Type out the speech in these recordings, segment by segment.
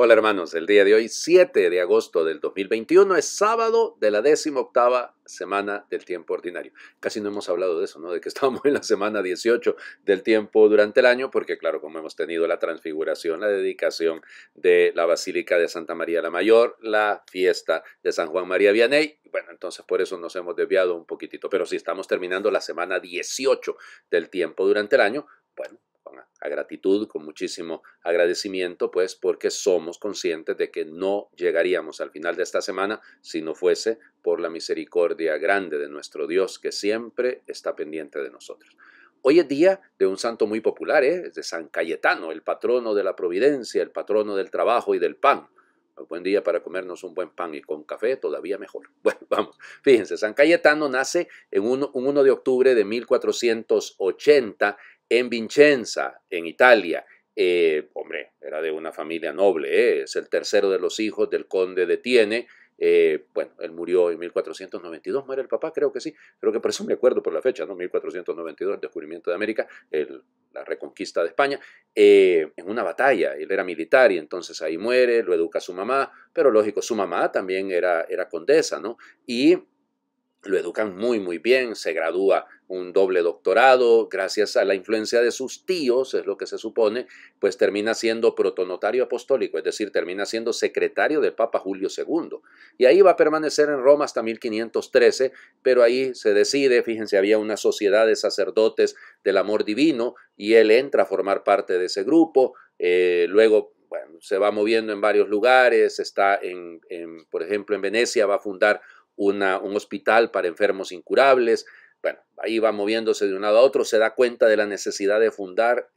Hola hermanos, el día de hoy, 7 de agosto del 2021, es sábado de la 18ª semana del tiempo ordinario. Casi no hemos hablado de eso, ¿no? De que estamos en la semana 18 del tiempo durante el año, porque claro, como hemos tenido la transfiguración, la dedicación de la Basílica de Santa María la Mayor, la fiesta de San Juan María Vianney, bueno, entonces por eso nos hemos desviado un poquitito, pero sí estamos terminando la semana 18 del tiempo durante el año, bueno, a gratitud, con muchísimo agradecimiento, pues porque somos conscientes de que no llegaríamos al final de esta semana si no fuese por la misericordia grande de nuestro Dios, que siempre está pendiente de nosotros. Hoy es día de un santo muy popular, es de San Cayetano, el patrono de la providencia, el patrono del trabajo y del pan. Un buen día para comernos un buen pan y con café, todavía mejor. Bueno, vamos, fíjense, San Cayetano nace en un 1 de octubre de 1480 en Vicenza, en Italia. Hombre, era de una familia noble, es el tercero de los hijos del conde de Tiene. Bueno, él murió en 1492, muere el papá, creo que sí, creo que por eso me acuerdo por la fecha, ¿no? 1492, el descubrimiento de América, la reconquista de España, en una batalla. Él era militar y entonces ahí muere, lo educa su mamá, pero lógico, su mamá también era condesa, ¿no? Y lo educan muy bien, se gradúa un doble doctorado, gracias a la influencia de sus tíos, es lo que se supone, pues termina siendo protonotario apostólico, es decir, termina siendo secretario del Papa Julio II. Y ahí va a permanecer en Roma hasta 1513, pero ahí se decide, fíjense, había una sociedad de sacerdotes del amor divino y él entra a formar parte de ese grupo, luego bueno, se va moviendo en varios lugares, está por ejemplo, en Venecia va a fundar un hospital para enfermos incurables. Bueno, ahí va moviéndose de un lado a otro, se da cuenta de la necesidad de fundar,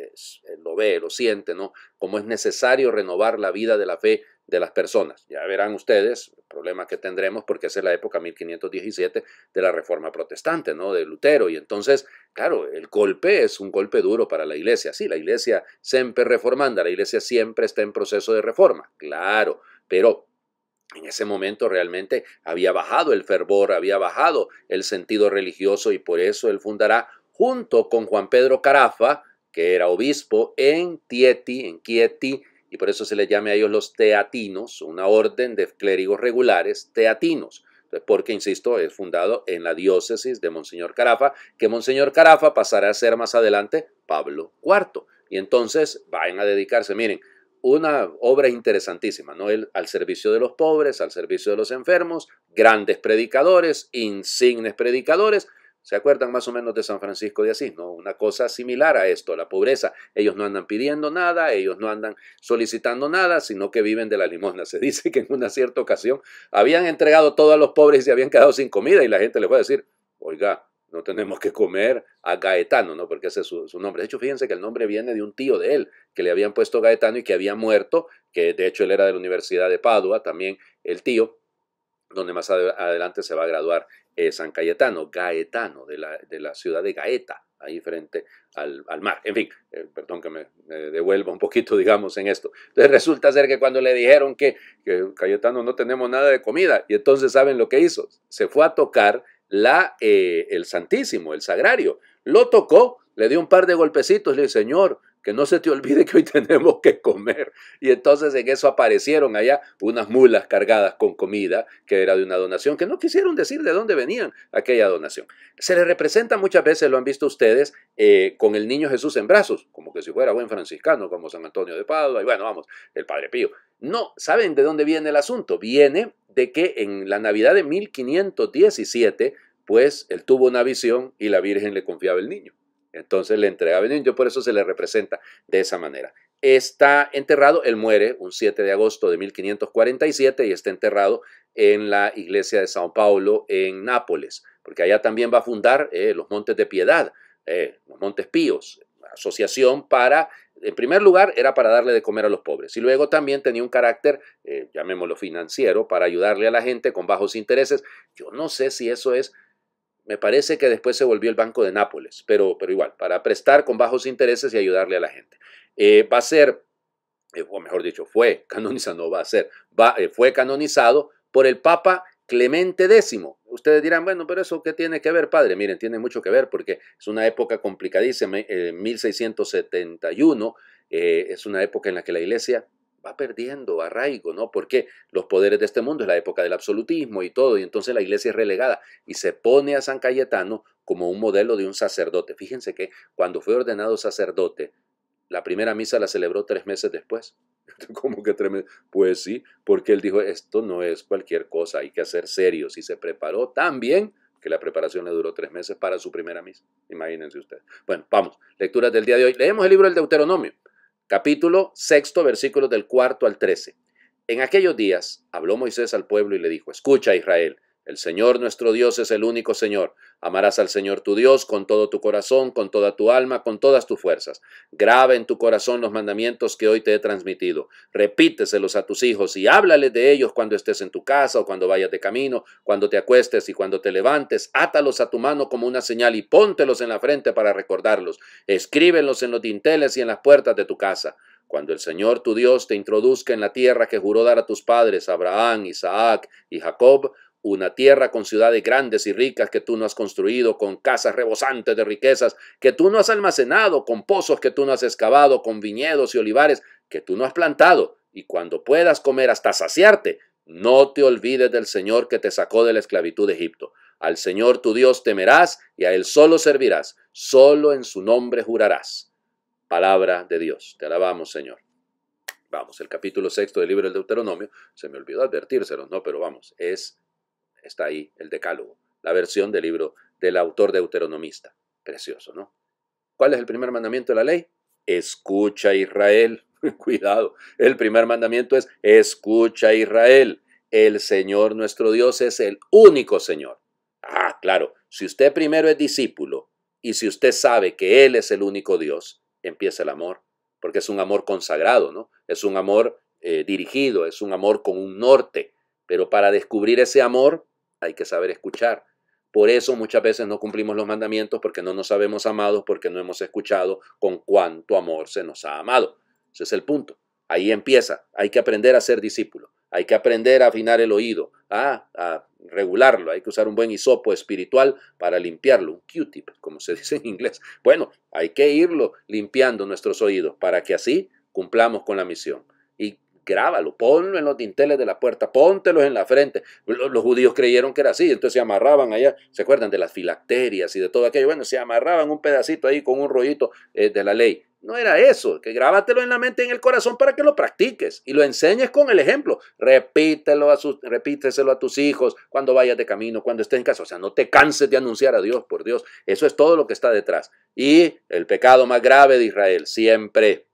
lo ve, lo siente, ¿no? Como es necesario renovar la vida de la fe de las personas. Ya verán ustedes el problema que tendremos porque esa es la época 1517 de la Reforma Protestante, ¿no? De Lutero. Y entonces, claro, el golpe es un golpe duro para la Iglesia. Sí, la Iglesia siempre reformanda, la Iglesia siempre está en proceso de reforma, claro, pero en ese momento realmente había bajado el fervor, había bajado el sentido religioso y por eso él fundará junto con Juan Pedro Carafa, que era obispo en Chieti, y por eso se le llama a ellos los teatinos, una orden de clérigos regulares teatinos, porque, insisto, es fundado en la diócesis de Monseñor Carafa, que Monseñor Carafa pasará a ser más adelante Pablo IV. Y entonces van a dedicarse, miren, una obra interesantísima, ¿no? Él al servicio de los pobres, al servicio de los enfermos, grandes predicadores, insignes predicadores. ¿Se acuerdan más o menos de San Francisco de Asís? ¿No? Una cosa similar a esto, la pobreza. Ellos no andan pidiendo nada, ellos no andan solicitando nada, sino que viven de la limosna. Se dice que en una cierta ocasión habían entregado todo a los pobres y se habían quedado sin comida y la gente les va a decir, oiga, no tenemos que comer a Gaetano, ¿no? Porque ese es su nombre. De hecho, fíjense que el nombre viene de un tío de él, que le habían puesto Gaetano y que había muerto, que de hecho él era de la Universidad de Padua, también el tío, donde más adelante se va a graduar San Cayetano, Gaetano, de la ciudad de Gaeta, ahí frente al mar. En fin, perdón que me devuelva un poquito, digamos, en esto. Entonces resulta ser que cuando le dijeron que Cayetano no tenemos nada de comida, y entonces ¿saben lo que hizo? Se fue a tocar el Santísimo, el Sagrario. Lo tocó, le dio un par de golpecitos, le dijo, Señor, que no se te olvide que hoy tenemos que comer. Y entonces en eso aparecieron allá unas mulas cargadas con comida, que era de una donación, que no quisieron decir de dónde venían aquella donación. Se le representa muchas veces, lo han visto ustedes, con el niño Jesús en brazos, como que si fuera buen franciscano, como San Antonio de Padua, y bueno, vamos, el Padre Pío. No, ¿saben de dónde viene el asunto? Viene de que en la Navidad de 1517, pues él tuvo una visión y la Virgen le confiaba el niño. Entonces le entregaba el niño, por eso se le representa de esa manera. Está enterrado, él muere un 7 de agosto de 1547 y está enterrado en la iglesia de Sao Paulo en Nápoles, porque allá también va a fundar los Montes de Piedad, los Montes Píos, asociación para, en primer lugar, era para darle de comer a los pobres y luego también tenía un carácter, llamémoslo financiero, para ayudarle a la gente con bajos intereses. Yo no sé si eso es, me parece que después se volvió el Banco de Nápoles, pero igual, para prestar con bajos intereses y ayudarle a la gente. Va a ser, o mejor dicho, fue canonizado, no va a ser, fue canonizado por el Papa Clemente X. Ustedes dirán, bueno, pero eso ¿qué tiene que ver, padre? Miren, tiene mucho que ver porque es una época complicadísima, 1671, es una época en la que la iglesia va perdiendo arraigo, ¿no? Porque los poderes de este mundo es la época del absolutismo y todo, y entonces la iglesia es relegada y se pone a San Cayetano como un modelo de un sacerdote. Fíjense que cuando fue ordenado sacerdote, la primera misa la celebró 3 meses después. ¿Cómo que 3 meses? Pues sí, porque él dijo, esto no es cualquier cosa, hay que hacer serios. Y se preparó tan bien que la preparación le duró 3 meses para su primera misa. Imagínense ustedes. Bueno, vamos, lecturas del día de hoy. Leemos el libro del Deuteronomio, capítulo 6, versículos del 4 al 13. En aquellos días habló Moisés al pueblo y le dijo, escucha Israel, el Señor nuestro Dios es el único Señor. Amarás al Señor tu Dios con todo tu corazón, con toda tu alma, con todas tus fuerzas. Graba en tu corazón los mandamientos que hoy te he transmitido. Repíteselos a tus hijos y háblales de ellos cuando estés en tu casa o cuando vayas de camino, cuando te acuestes y cuando te levantes. Átalos a tu mano como una señal y póntelos en la frente para recordarlos. Escríbelos en los dinteles y en las puertas de tu casa. Cuando el Señor tu Dios te introduzca en la tierra que juró dar a tus padres, Abraham, Isaac y Jacob, una tierra con ciudades grandes y ricas que tú no has construido, con casas rebosantes de riquezas que tú no has almacenado, con pozos que tú no has excavado, con viñedos y olivares que tú no has plantado. Y cuando puedas comer hasta saciarte, no te olvides del Señor que te sacó de la esclavitud de Egipto. Al Señor tu Dios temerás y a Él solo servirás, solo en su nombre jurarás. Palabra de Dios. Te alabamos, Señor. Vamos, el capítulo 6 del libro del Deuteronomio, se me olvidó advertírselos, ¿no? Pero vamos, está ahí el Decálogo, la versión del libro del autor deuteronomista. Precioso, ¿no? ¿Cuál es el primer mandamiento de la ley? Escucha Israel. Cuidado, el primer mandamiento es escucha Israel. El Señor nuestro Dios es el único Señor. Ah, claro, si usted primero es discípulo y si usted sabe que Él es el único Dios, empieza el amor, porque es un amor consagrado, ¿no? Es un amor dirigido, es un amor con un norte, pero para descubrir ese amor hay que saber escuchar. Por eso muchas veces no cumplimos los mandamientos porque no nos sabemos amados, porque no hemos escuchado con cuánto amor se nos ha amado. Ese es el punto. Ahí empieza. Hay que aprender a ser discípulo. Hay que aprender a afinar el oído, a regularlo. Hay que usar un buen hisopo espiritual para limpiarlo, un Q-tip, como se dice en inglés. Bueno, hay que irlo limpiando nuestros oídos para que así cumplamos con la misión. Y grábalo, ponlo en los dinteles de la puerta, póntelos en la frente. Los judíos creyeron que era así, entonces se amarraban allá, ¿se acuerdan de las filacterias y de todo aquello? Bueno, se amarraban un pedacito ahí con un rollito de la ley. No era eso, que grábatelo en la mente y en el corazón para que lo practiques y lo enseñes con el ejemplo. Repíteselo a tus hijos cuando vayas de camino, cuando estés en casa. O sea, no te canses de anunciar a Dios, por Dios. Eso es todo lo que está detrás. Y el pecado más grave de Israel, siempre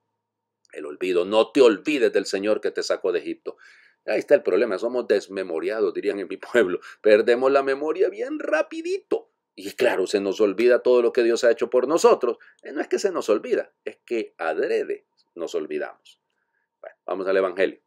el olvido. No te olvides del Señor que te sacó de Egipto. Ahí está el problema, somos desmemoriados, dirían en mi pueblo. Perdemos la memoria bien rapidito. Y claro, se nos olvida todo lo que Dios ha hecho por nosotros. No es que se nos olvida, es que adrede nos olvidamos. Bueno, vamos al Evangelio.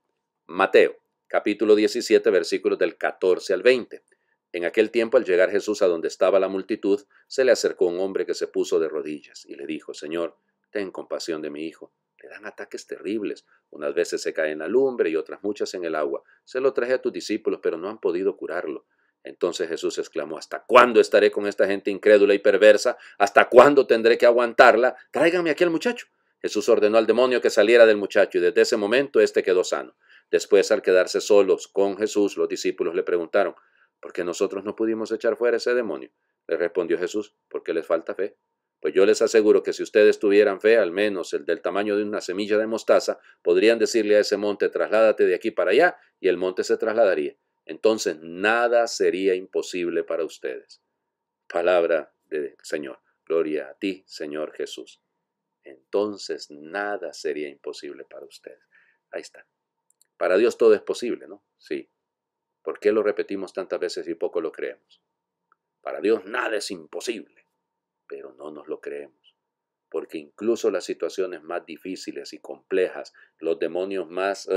Mateo, capítulo 17, versículos del 14 al 20. En aquel tiempo, al llegar Jesús a donde estaba la multitud, se le acercó un hombre que se puso de rodillas y le dijo, Señor, ten compasión de mi hijo. Le dan ataques terribles. Unas veces se cae en la lumbre y otras muchas en el agua. Se lo traje a tus discípulos, pero no han podido curarlo. Entonces Jesús exclamó, ¿hasta cuándo estaré con esta gente incrédula y perversa? ¿Hasta cuándo tendré que aguantarla? Tráiganme aquí al muchacho. Jesús ordenó al demonio que saliera del muchacho y desde ese momento éste quedó sano. Después, al quedarse solos con Jesús, los discípulos le preguntaron, ¿por qué nosotros no pudimos echar fuera ese demonio? Le respondió Jesús, porque les falta fe. Pues yo les aseguro que si ustedes tuvieran fe, al menos el del tamaño de una semilla de mostaza, podrían decirle a ese monte, trasládate de aquí para allá, y el monte se trasladaría. Entonces nada sería imposible para ustedes. Palabra del Señor. Gloria a ti, Señor Jesús. Entonces nada sería imposible para ustedes. Ahí está. Para Dios todo es posible, ¿no? Sí. ¿Por qué lo repetimos tantas veces y poco lo creemos? Para Dios nada es imposible, pero no nos lo creemos. Porque incluso las situaciones más difíciles y complejas, los demonios más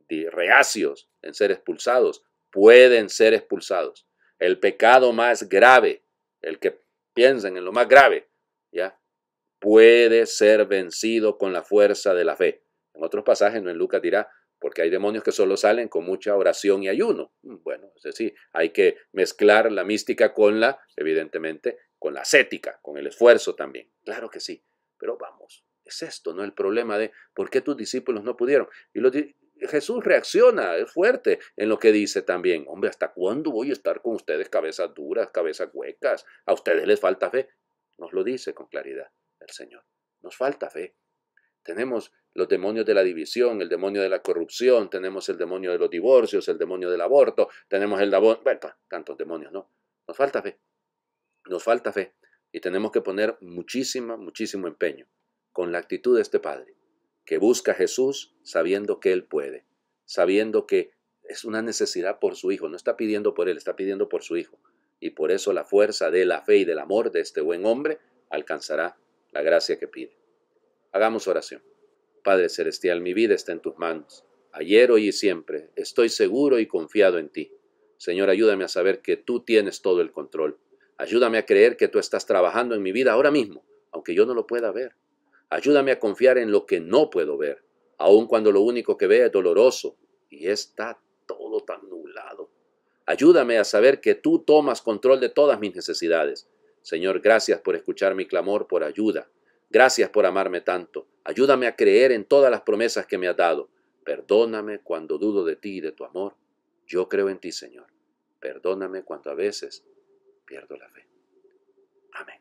reacios en ser expulsados, pueden ser expulsados. El pecado más grave, el que piensen en lo más grave, ¿ya? Puede ser vencido con la fuerza de la fe. En otros pasajes, no en Lucas dirá, porque hay demonios que solo salen con mucha oración y ayuno. Bueno, es decir, hay que mezclar la mística con evidentemente, con la ascética, con el esfuerzo también. Claro que sí, pero vamos, Es esto, ¿no? El problema de por qué tus discípulos no pudieron. Jesús reacciona, es fuerte en lo que dice también. Hombre, ¿hasta cuándo voy a estar con ustedes cabezas duras, cabezas huecas? ¿A ustedes les falta fe? Nos lo dice con claridad el Señor. Nos falta fe. Tenemos los demonios de la división, el demonio de la corrupción, tenemos el demonio de los divorcios, el demonio del aborto, tenemos bueno, tantos demonios, ¿no? Nos falta fe, nos falta fe. Y tenemos que poner muchísimo empeño con la actitud de este Padre, que busca a Jesús sabiendo que Él puede, sabiendo que es una necesidad por su Hijo, no está pidiendo por Él, está pidiendo por su Hijo. Y por eso la fuerza de la fe y del amor de este buen hombre alcanzará la gracia que pide. Hagamos oración. Padre Celestial, mi vida está en tus manos. Ayer, hoy y siempre estoy seguro y confiado en ti. Señor, ayúdame a saber que tú tienes todo el control. Ayúdame a creer que tú estás trabajando en mi vida ahora mismo, aunque yo no lo pueda ver. Ayúdame a confiar en lo que no puedo ver, aun cuando lo único que veo es doloroso y está todo tan nublado. Ayúdame a saber que tú tomas control de todas mis necesidades. Señor, gracias por escuchar mi clamor por ayuda. Gracias por amarme tanto. Ayúdame a creer en todas las promesas que me has dado. Perdóname cuando dudo de ti y de tu amor. Yo creo en ti, Señor. Perdóname cuando a veces pierdo la fe. Amén.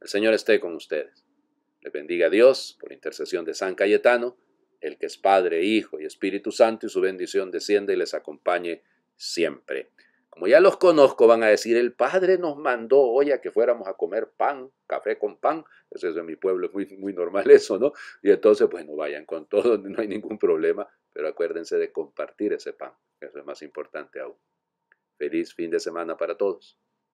El Señor esté con ustedes. Les bendiga a Dios por intercesión de San Cayetano, el que es Padre, Hijo y Espíritu Santo, y su bendición descienda y les acompañe siempre. Como ya los conozco, van a decir, el Padre nos mandó hoy a que fuéramos a comer pan, café con pan. Eso es en mi pueblo, es muy normal eso, ¿no? Y entonces, bueno, vayan con todo, no hay ningún problema, pero acuérdense de compartir ese pan, eso es más importante aún. Feliz fin de semana para todos.